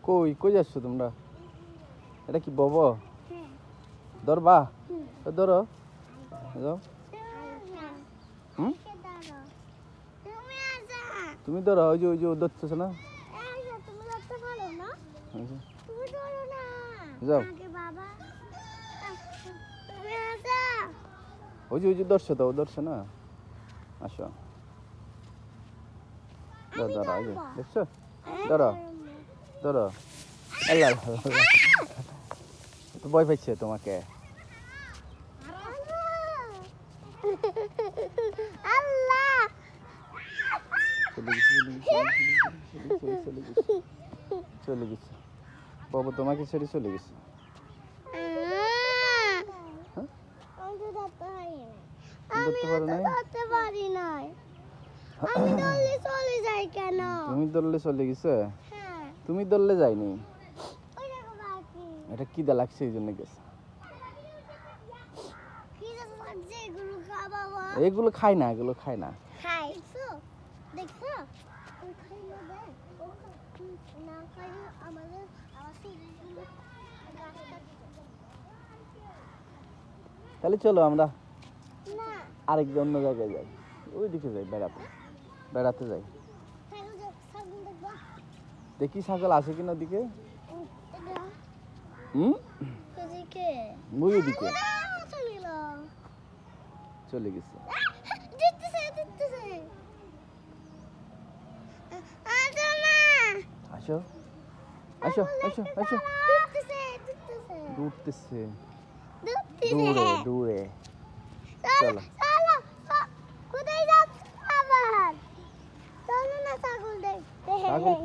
কই কই যাচ্ছ তোমরা? এটা কি বব? ধরবা? ধরো যাও। তুমি ধরো, ওই যে ধরতেছ না? যাও, ওই যে ধরছো তো, ধরছো না? আসো, ধরো ধরো, ওই যে দেখছো, ধরো ধরো। আল্লাহ তো ভয় পাইছে তোমাকে। চলে গেছে বাবা, তোমাকে ছেড়ে চলে গেছে। ধরতে পারো নাই? তুমি ধরলে চলে গেছে? তুমি ধরলে যায়নি। এটা কি দা লাগছে, এই জন্য গেছে। এগুলো খায় না, এগুলো খায় না। তাহলে চলো আমরা আরেক অন্য জায়গায় যাই, ওইদিকে যাই, বেড়াতে যাই। দেখি ছাগল আছে কিনা ওদিকে। ওইদিকে চলে গেছে। আসো আসো আসো আসো। দৌড়তেছে দূরে দূরে। চলো ছাগল